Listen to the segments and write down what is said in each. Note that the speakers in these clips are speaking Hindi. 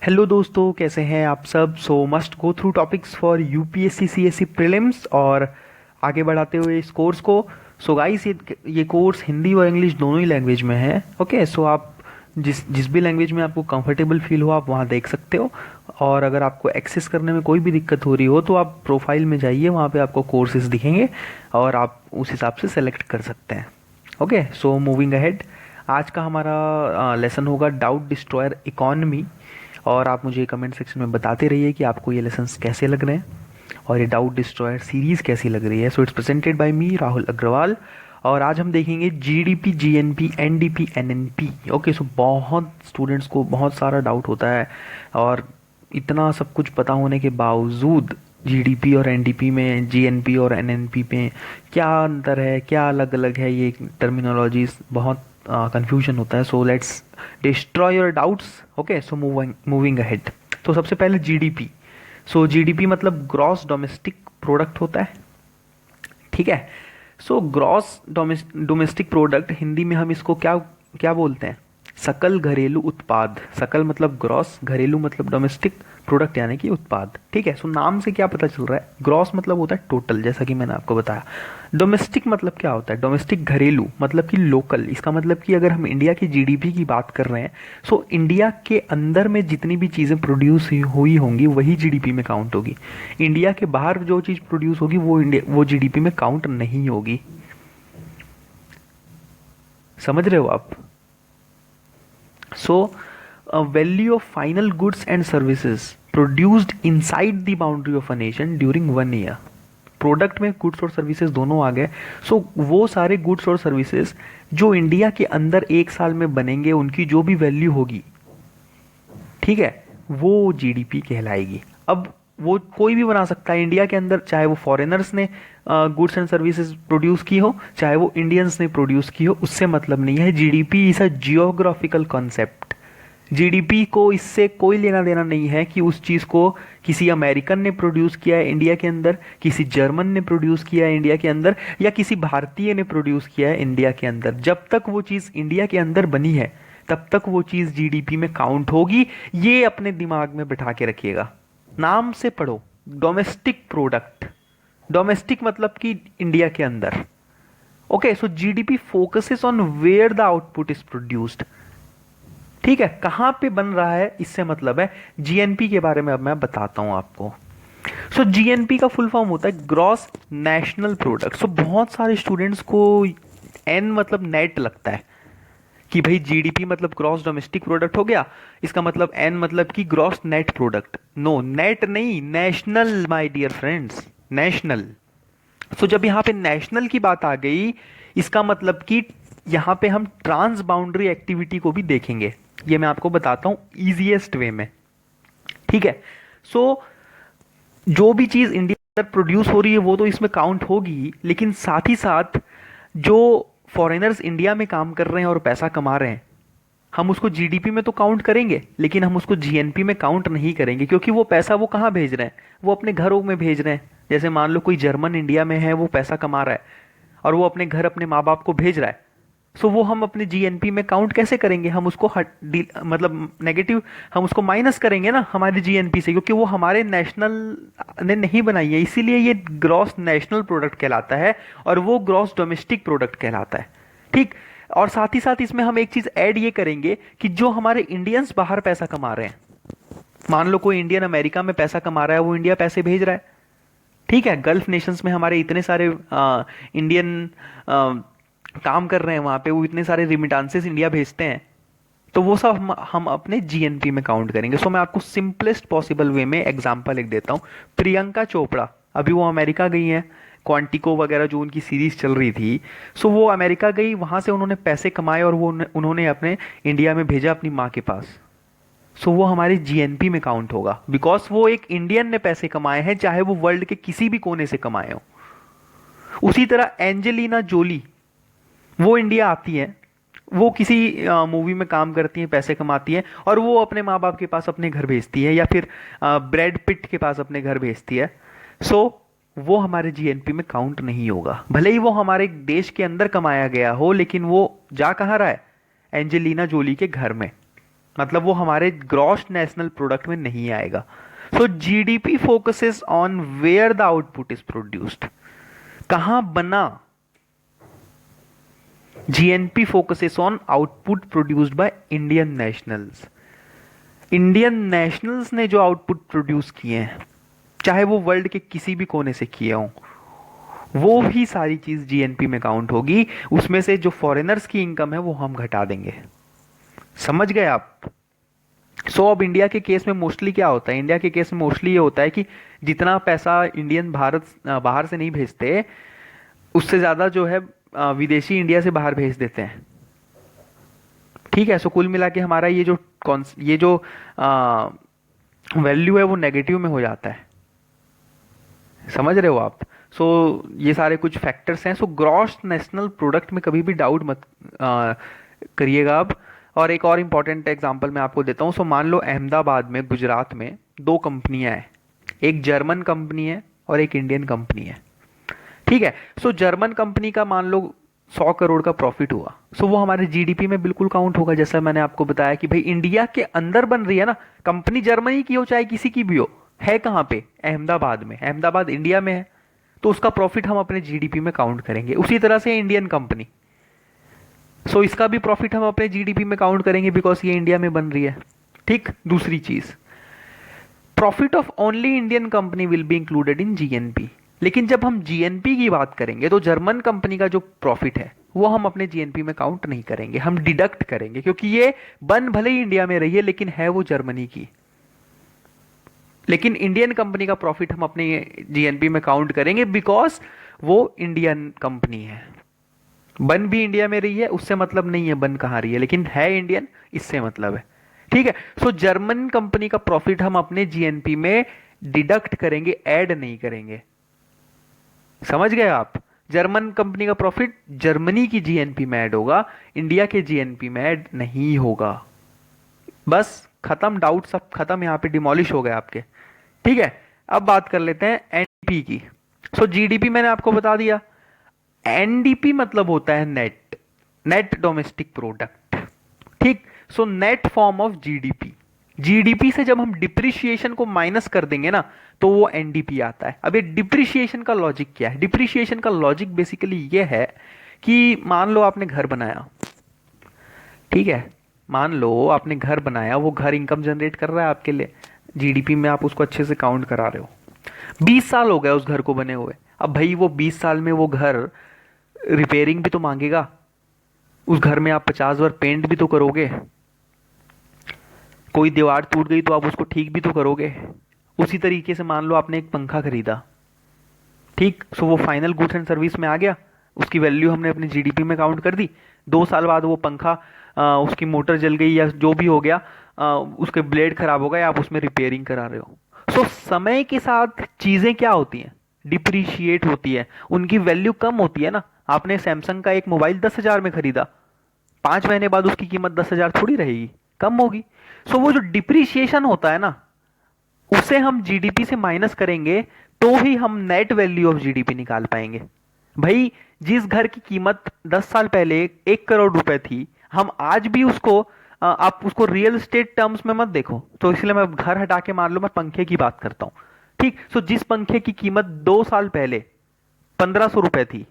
हेलो दोस्तों, कैसे हैं आप सब। Must go through topics for UPSC CSC prelims और आगे बढ़ाते हुए इस कोर्स को। गाइस, ये कोर्स हिंदी और इंग्लिश दोनों ही लैंग्वेज में है। ओके, आप जिस जिस भी लैंग्वेज में आपको कंफर्टेबल फील हो आप वहाँ देख सकते हो। और अगर आपको एक्सेस करने में कोई भी दिक्कत हो रही हो तो आप प्रोफाइल में जाइए, वहाँ पे आपको कोर्सेज दिखेंगे और आप उस हिसाब से सेलेक्ट कर सकते हैं। ओके, मूविंग अहेड, आज का हमारा लेसन होगा डाउट डिस्ट्रॉयर इकोनॉमी। और आप मुझे कमेंट सेक्शन में बताते रहिए कि आपको ये लेसन्स कैसे लग रहे हैं और ये डाउट डिस्ट्रॉयर सीरीज़ कैसी लग रही है। इट्स प्रेजेंटेड बाय मी राहुल अग्रवाल। और आज हम देखेंगे GDP, GNP, NDP, NNP. Okay, बहुत स्टूडेंट्स को बहुत सारा डाउट होता है और इतना सब कुछ पता होने के बावजूद जीडीपी और एनडीपी में, जीएनपी और एनएनपी में क्या अंतर है, क्या अलग अलग है, ये टर्मिनोलॉजीज बहुत कंफ्यूजन होता है। Let's destroy your doubts. Okay, moving ahead. तो सबसे पहले जीडीपी। जीडीपी मतलब ग्रॉस डोमेस्टिक प्रोडक्ट होता है। ठीक है। ग्रॉस डोमेस्टिक प्रोडक्ट, हिंदी में हम इसको क्या क्या बोलते हैं? सकल घरेलू उत्पाद। सकल मतलब ग्रॉस, घरेलू मतलब डोमेस्टिक, प्रोडक्ट यानी कि उत्पाद। ठीक है। नाम से क्या पता चल रहा है? ग्रॉस मतलब होता है टोटल, जैसा कि मैंने आपको बताया। डोमेस्टिक मतलब क्या होता है? डोमेस्टिक घरेलू मतलब कि लोकल। इसका मतलब कि अगर हम इंडिया की जीडीपी की बात कर रहे हैं, इंडिया के अंदर में जितनी भी चीज़ें प्रोड्यूस हुई होंगी वही जीडीपी में काउंट होगी। इंडिया के बाहर जो चीज़ प्रोड्यूस होगी वो जीडीपी में काउंट नहीं होगी। समझ रहे हो आप? Value of final goods and services produced inside the boundary of a nation during 1 year। Product में गुड्स और सर्विसेज दोनों आ गए। वो सारे गुड्स और सर्विसेज जो इंडिया के अंदर एक साल में बनेंगे, उनकी जो भी वैल्यू होगी, ठीक है, वो जीडीपी कहलाएगी। अब वो कोई भी बना सकता है इंडिया के अंदर, चाहे वो फॉरेनर्स ने गुड्स एंड सर्विसेज प्रोड्यूस की हो, चाहे वो इंडियंस ने प्रोड्यूस की हो, उससे मतलब नहीं है। GDP is a geographical concept. GDP को इससे कोई लेना देना नहीं है कि उस चीज को किसी अमेरिकन ने प्रोड्यूस किया है इंडिया के अंदर, किसी जर्मन ने प्रोड्यूस किया है इंडिया के अंदर, या किसी भारतीय ने प्रोड्यूस किया है इंडिया के अंदर। जब तक वो चीज इंडिया के अंदर बनी है तब तक वो चीज जीडीपी में काउंट होगी। ये अपने दिमाग में बिठा के रखिएगा। नाम से पढ़ो, डोमेस्टिक प्रोडक्ट। डोमेस्टिक मतलब कि इंडिया के अंदर। Okay, GDP focuses on where the output is produced. ठीक है, कहां पे बन रहा है इससे मतलब है। जीएनपी के बारे में अब मैं बताता हूं आपको। जीएनपी का फुल फॉर्म होता है ग्रॉस नेशनल प्रोडक्ट। बहुत सारे स्टूडेंट्स को एन मतलब नेट लगता है कि भाई जीडीपी मतलब ग्रॉस डोमेस्टिक प्रोडक्ट हो गया, इसका मतलब एन मतलब कि gross net product. No, net नहीं, national my dear friends, national. जब यहां पे नेशनल की बात आ गई, इसका मतलब कि यहां पे हम ट्रांस बाउंड्री एक्टिविटी को भी देखेंगे। ये मैं आपको बताता हूं इजीएस्ट वे में। ठीक है। जो भी चीज इंडिया के अंदर प्रोड्यूस हो रही है वो तो इसमें काउंट होगी, लेकिन साथ ही साथ जो फॉरेनर्स इंडिया में काम कर रहे हैं और पैसा कमा रहे हैं, हम उसको जीडीपी में तो काउंट करेंगे, लेकिन हम उसको जीएनपी में काउंट नहीं करेंगे, क्योंकि वो पैसा वो कहाँ भेज रहे हैं? वो अपने घरों में भेज रहे हैं। जैसे मान लो कोई जर्मन इंडिया में है, वो पैसा कमा रहा है और वो अपने घर अपने माँ बाप को भेज रहा है। वो हम अपने जीएनपी में काउंट कैसे करेंगे? हम उसको मतलब नेगेटिव, हम उसको माइनस करेंगे ना हमारे जीएनपी से, क्योंकि वो हमारे नेशनल ने नहीं बनाई है। इसीलिए ये ग्रॉस नेशनल प्रोडक्ट कहलाता है और वो ग्रॉस डोमेस्टिक प्रोडक्ट कहलाता है। ठीक। और साथ ही साथ इसमें हम एक चीज ऐड ये करेंगे कि जो हमारे इंडियंस बाहर पैसा कमा रहे हैं, मान लो कोई इंडियन अमेरिका में पैसा कमा रहा है, वो इंडिया पैसे भेज रहा है। ठीक है, गल्फ नेशंस में हमारे इतने सारे इंडियन काम कर रहे हैं, वहां पे वो इतने सारे रिमिटांसेस इंडिया भेजते हैं, तो वो सब हम अपने जीएनपी में काउंट करेंगे। मैं आपको सिंपलेस्ट पॉसिबल वे में एग्जांपल एक देता हूं। प्रियंका चोपड़ा, अभी वो अमेरिका गई हैं, क्वांटिको वगैरह जो उनकी सीरीज चल रही थी। वो अमेरिका गई, वहां से उन्होंने पैसे कमाए और वो उन्होंने अपने इंडिया में भेजा अपनी माँ के पास। वो हमारे जीएनपी में काउंट होगा, बिकॉज वो एक इंडियन ने पैसे कमाए हैं, चाहे वो वर्ल्ड के किसी भी कोने से कमाए हो। उसी तरह एंजेलिना जोली, वो इंडिया आती है, वो किसी मूवी में काम करती हैं, पैसे कमाती हैं और वो अपने माँ बाप के पास अपने घर भेजती है, या फिर ब्रैड पिट के पास अपने घर भेजती है। वो हमारे जीएनपी में काउंट नहीं होगा, भले ही वो हमारे देश के अंदर कमाया गया हो, लेकिन वो जा कहाँ रहा है? एंजेलिना जोली के घर में। मतलब वो हमारे ग्रॉस नेशनल प्रोडक्ट में नहीं आएगा। So GDP focuses on where the output is produced, कहां बना। GNP focuses on output produced by Indian nationals. Indian nationals ने जो आउटपुट प्रोड्यूस किए हैं, चाहे वो वर्ल्ड के किसी भी कोने से किए हों, वो ही सारी चीज जीएनपी में काउंट होगी। उसमें से जो फॉरेनर्स की इनकम है वो हम घटा देंगे। समझ गए आप। अब इंडिया के केस में मोस्टली क्या होता है, इंडिया के केस में मोस्टली ये होता है कि जितना पैसा इंडियन भारत बाहर से नहीं भेजते, उससे ज्यादा जो है विदेशी इंडिया से बाहर भेज देते हैं। ठीक है। सो कुल मिला के हमारा ये जो वैल्यू है वो नेगेटिव में हो जाता है। समझ रहे हो आप। ये सारे कुछ फैक्टर्स हैं। ग्रॉस नेशनल प्रोडक्ट में कभी भी डाउट मत करिएगा आप। और एक और इंपॉर्टेंट एग्जांपल मैं आपको देता हूँ। मान लो अहमदाबाद में, गुजरात में 2 कंपनियां हैं, एक जर्मन कंपनी है और एक इंडियन कंपनी है। ठीक है। जर्मन कंपनी का मान लो 100 करोड़ का प्रॉफिट हुआ, वो हमारे जीडीपी में बिल्कुल काउंट होगा। जैसा मैंने आपको बताया कि भाई इंडिया के अंदर बन रही है ना कंपनी, जर्मनी की हो चाहे किसी की भी हो, है कहां पे, अहमदाबाद में। अहमदाबाद इंडिया में है, तो उसका प्रॉफिट हम अपने जीडीपी में काउंट करेंगे। उसी तरह से इंडियन कंपनी, इसका भी प्रॉफिट हम अपने जीडीपी में काउंट करेंगे, बिकॉज ये इंडिया में बन रही है। ठीक। दूसरी चीज, profit of only Indian company will be included in GNP. लेकिन जब हम जीएनपी की बात करेंगे तो जर्मन कंपनी का जो प्रॉफिट है वो हम अपने जीएनपी में काउंट नहीं करेंगे, हम डिडक्ट करेंगे, क्योंकि ये बन भले ही इंडिया में रही है लेकिन है वो जर्मनी की। लेकिन इंडियन कंपनी का प्रॉफिट हम अपने जीएनपी में काउंट करेंगे, बिकॉज वो इंडियन कंपनी है। बन भी इंडिया में रही है, उससे मतलब नहीं है बन कहां रही है, लेकिन है इंडियन, इससे मतलब है। ठीक है। जर्मन कंपनी का प्रॉफिट हम अपने जीएनपी में डिडक्ट करेंगे, ऐड नहीं करेंगे। समझ गए आप। जर्मन कंपनी का प्रॉफिट जर्मनी की जीएनपी में ऐड होगा, इंडिया के जीएनपी में ऐड नहीं होगा। बस खत्म, डाउट सब खत्म, यहां पे डिमोलिश हो गए आपके। ठीक है। अब बात कर लेते हैं एनडीपी की। जीडीपी मैंने आपको बता दिया। एनडीपी मतलब होता है नेट डोमेस्टिक प्रोडक्ट। ठीक। Net form of GDP. GDP से जब हम डिप्रिशिएशन को माइनस कर देंगे ना, तो वो एनडीपी आता है। अब ये डिप्रिशिएशन का लॉजिक क्या है। डिप्रिशिएशन का लॉजिक बेसिकली ये है कि मान लो आपने घर बनाया, ठीक है, मान लो आपने घर बनाया, वो घर इनकम जनरेट कर रहा है आपके लिए, जीडीपी में आप उसको अच्छे से काउंट करा रहे हो। 20 साल हो गए उस घर को बने हुए। अब भाई वो 20 साल में वो घर रिपेयरिंग भी तो मांगेगा, उस घर में आप 50 बार पेंट भी तो करोगे, कोई दीवार टूट गई तो आप उसको ठीक भी तो करोगे। उसी तरीके से मान लो आपने एक पंखा खरीदा, ठीक, वो फाइनल गुड्स एंड सर्विस में आ गया, उसकी वैल्यू हमने अपनी जीडीपी में काउंट कर दी। 2 साल बाद वो पंखा उसकी मोटर जल गई या जो भी हो गया, उसके ब्लेड खराब हो गए, आप उसमें रिपेयरिंग करा रहे हो। समय के साथ चीजें क्या होती हैं, डिप्रिशिएट होती है, उनकी वैल्यू कम होती है ना। आपने सैमसंग का एक मोबाइल 10,000 में खरीदा, 5 महीने बाद उसकी कीमत 10,000 थोड़ी रहेगी, कम होगी। वो जो डिप्रिशिएशन होता है ना, उसे हम जीडीपी से माइनस करेंगे तो ही हम नेट वैल्यू ऑफ जीडीपी निकाल पाएंगे। भाई जिस घर की कीमत 10 साल पहले 1 करोड़ रुपए थी, हम आज भी उसको आप उसको रियल एस्टेट टर्म्स में मत देखो, तो इसलिए मैं घर हटा के मान लो मैं पंखे की बात करता हूं। ठीक। जिस पंखे की कीमत 2 साल पहले 1500 रुपए थी,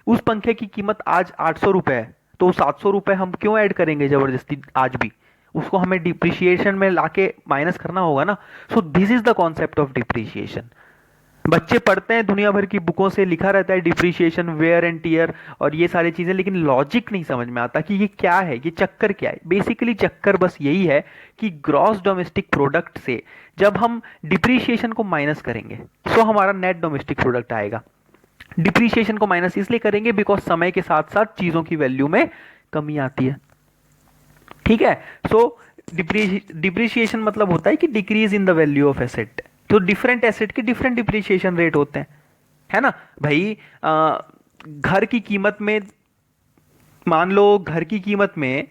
उस पंखे की कीमत आज 800 रुपए है, तो 700 रुपए हम क्यों ऐड करेंगे जबरदस्ती आज भी, उसको हमें डिप्रिशिएशन में लाके माइनस करना होगा ना। This is the concept of depreciation. बच्चे पढ़ते हैं, दुनिया भर की बुकों से लिखा रहता है डिप्रिशिएशन, वेयर एंड टियर और ये सारी चीजें, लेकिन लॉजिक नहीं समझ में आता कि ये क्या है, ये चक्कर क्या है। बेसिकली चक्कर बस यही है कि ग्रॉस डोमेस्टिक प्रोडक्ट से जब हम डिप्रिशिएशन को माइनस करेंगे तो हमारा नेट डोमेस्टिक प्रोडक्ट आएगा। डिप्रिशिएशन को माइनस इसलिए करेंगे बिकॉज समय के साथ साथ चीजों की वैल्यू में कमी आती है। ठीक है। डिप्रिशिएशन मतलब होता है कि decrease in the value of asset. तो डिफरेंट एसेट के डिफरेंट डिप्रिशिएशन रेट होते हैं, है ना भाई। घर की कीमत में मान लो घर की कीमत में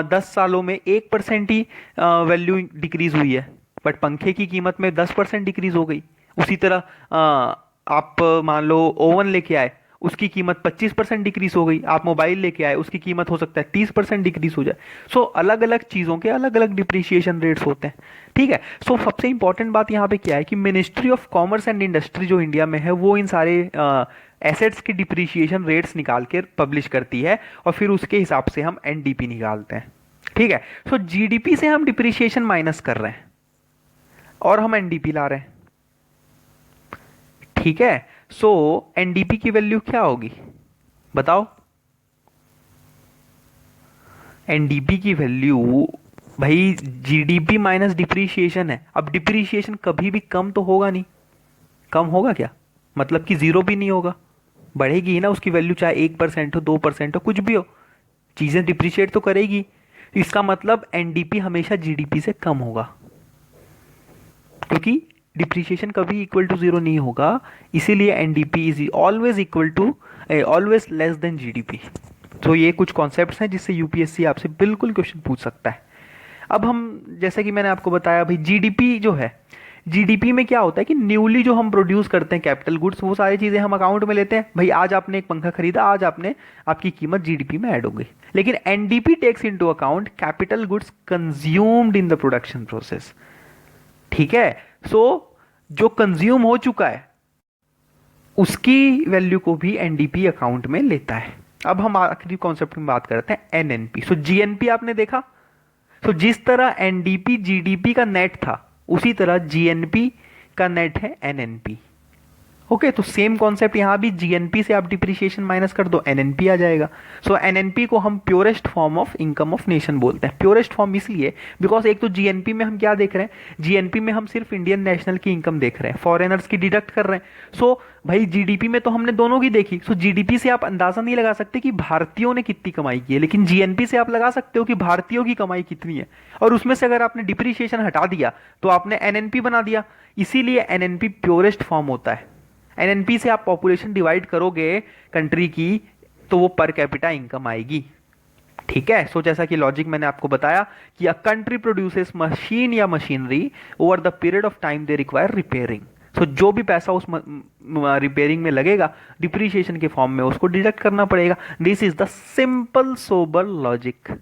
10 सालों में 1% ही वैल्यू डिक्रीज हुई है, बट पंखे की कीमत में 10% डिक्रीज हो गई। उसी तरह आप मान लो ओवन लेके आए, उसकी कीमत 25% डिक्रीज हो गई, आप मोबाइल लेके आए, उसकी कीमत हो सकता है 30% डिक्रीज हो जाए। सो अलग अलग चीज़ों के अलग अलग डिप्रिशिएशन रेट्स होते हैं, ठीक है। सो सबसे इंपॉर्टेंट बात यहाँ पे क्या है कि ministry of commerce and industry जो इंडिया में है वो इन सारे एसेट्स की डिप्रिशिएशन रेट्स निकाल के पब्लिश करती है, और फिर उसके हिसाब से हम एनडीपी निकालते हैं, ठीक है। सो जीडीपी से हम डिप्रिशिएशन माइनस कर रहे हैं और हम एनडीपी ला रहे हैं, ठीक है। सो एनडीपी की वैल्यू क्या होगी बताओ? एनडीपी की वैल्यू भाई जीडीपी माइनस डिप्रीशिएशन है। अब डिप्रीशिएशन कभी भी कम तो होगा नहीं, कम होगा क्या? मतलब कि जीरो भी नहीं होगा, बढ़ेगी ही ना उसकी वैल्यू, चाहे 1% हो 2% हो कुछ भी हो, चीजें डिप्रिशिएट तो करेगी। इसका मतलब एनडीपी हमेशा जीडीपी से कम होगा, क्योंकि डिप्रिशिएशन कभी इक्वल टू जीरो नहीं होगा, इसीलिए NDP is always equal to always less than GDP. तो ये कुछ कॉन्सेप्ट्स हैं जिससे यूपीएससी आपसे बिल्कुल क्वेश्चन पूछ सकता है। अब हम, जैसे कि मैंने आपको बताया भाई, जीडीपी जो है, जीडीपी में क्या होता है कि न्यूली जो हम प्रोड्यूस करते हैं कैपिटल गुड्स, वो सारी चीजें हम अकाउंट में लेते हैं। भाई आज आपने एक पंखा खरीदा, आज आपने आपकी कीमत जीडीपी में ऐड हो गई। लेकिन NDP takes into account capital goods consumed in the production process, ठीक है। सो जो कंज्यूम हो चुका है उसकी वैल्यू को भी एनडीपी अकाउंट में लेता है। अब हम आखिरी कॉन्सेप्ट में बात करते हैं एनएनपी। सो जीएनपी आपने देखा, तो जिस तरह एनडीपी जीडीपी का नेट था उसी तरह जीएनपी का नेट है एनएनपी। ओके, तो सेम कॉन्सेप्ट यहां भी, जीएनपी से आप डिप्रिशिएशन माइनस कर दो, एनएनपी आ जाएगा। सो एनएनपी को हम purest form of income of nation बोलते हैं। प्योरेस्ट फॉर्म इसलिए बिकॉज एक तो जीएनपी में हम क्या देख रहे हैं, जीएनपी में हम सिर्फ इंडियन नेशनल की इनकम देख रहे हैं, फॉरेनर्स की डिडक्ट कर रहे हैं। सो भाई जीडीपी में तो हमने दोनों की देखी। सो जीडीपी से आप अंदाजा नहीं लगा सकते कि भारतीयों ने कितनी कमाई की है, लेकिन जीएनपी से आप लगा सकते हो कि भारतीयों की कमाई कितनी है, और उसमें से अगर आपने डिप्रिशिएशन हटा दिया तो आपने एनएनपी बना दिया। इसीलिए एनएनपी प्योरेस्ट फॉर्म होता है। एनएनपी से आप पॉपुलेशन डिवाइड करोगे कंट्री की तो वो पर कैपिटा इनकम आएगी, ठीक है। सो जैसा कि लॉजिक मैंने आपको बताया कि अ कंट्री प्रोड्यूसेस मशीन या machinery over the period of time they require repairing. So जो भी पैसा उस रिपेयरिंग में लगेगा डिप्रिशिएशन के फॉर्म में उसको डिडक्ट करना पड़ेगा। This is the simple sober logic.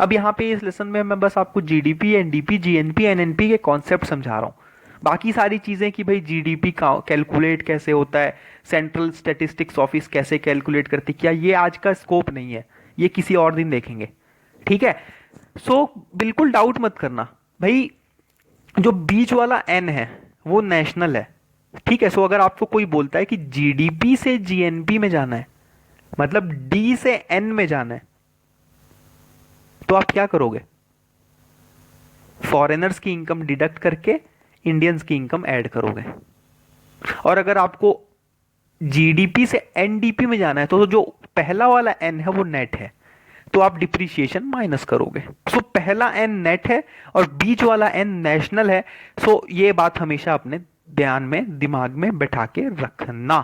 अब यहाँ पे इस लेसन में मैं बस आपको जीडीपी, एनडीपी, जीएनपी, एनएनपी के कॉन्सेप्ट समझा रहा हूँ। बाकी सारी चीजें कि भाई जीडीपी कैलकुलेट कैसे होता है, सेंट्रल स्टैटिस्टिक्स ऑफिस कैसे कैलकुलेट करती, क्या ये आज का स्कोप नहीं है, ये किसी और दिन देखेंगे, ठीक है। सो बिल्कुल डाउट मत करना भाई, जो बीच वाला एन है वो नेशनल है, ठीक है। सो अगर आपको कोई बोलता है कि जीडीपी से जीएनपी में जाना है, मतलब डी से एन में जाना है, तो आप क्या करोगे? फॉरेनर्स की इनकम डिडक्ट करके इंडियंस की इनकम ऐड करोगे। और अगर आपको जीडीपी से एनडीपी में जाना है तो जो पहला वाला एन है वो नेट है, तो आप डिप्रिशिएशन माइनस करोगे। सो पहला एन नेट है और बीच वाला एन नेशनल है। सो ये बात हमेशा अपने ध्यान में, दिमाग में बैठा के रखना।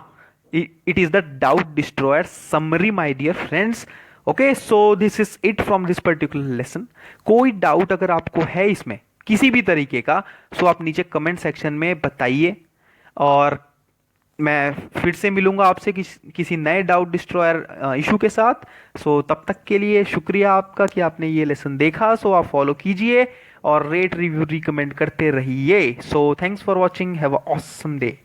It is the doubt destroyer summary my dear friends. Okay, so this is it from this particular lesson. कोई डाउट अगर आपको है इसमें किसी भी तरीके का, सो आप नीचे कमेंट सेक्शन में बताइए, और मैं फिर से मिलूंगा आपसे किसी नए डाउट डिस्ट्रॉयर इशू के साथ। सो तब तक के लिए शुक्रिया आपका कि आपने ये लेसन देखा। सो आप फॉलो कीजिए और रेट, रिव्यू, रिकमेंड करते रहिए। So thanks for watching, have a awesome day.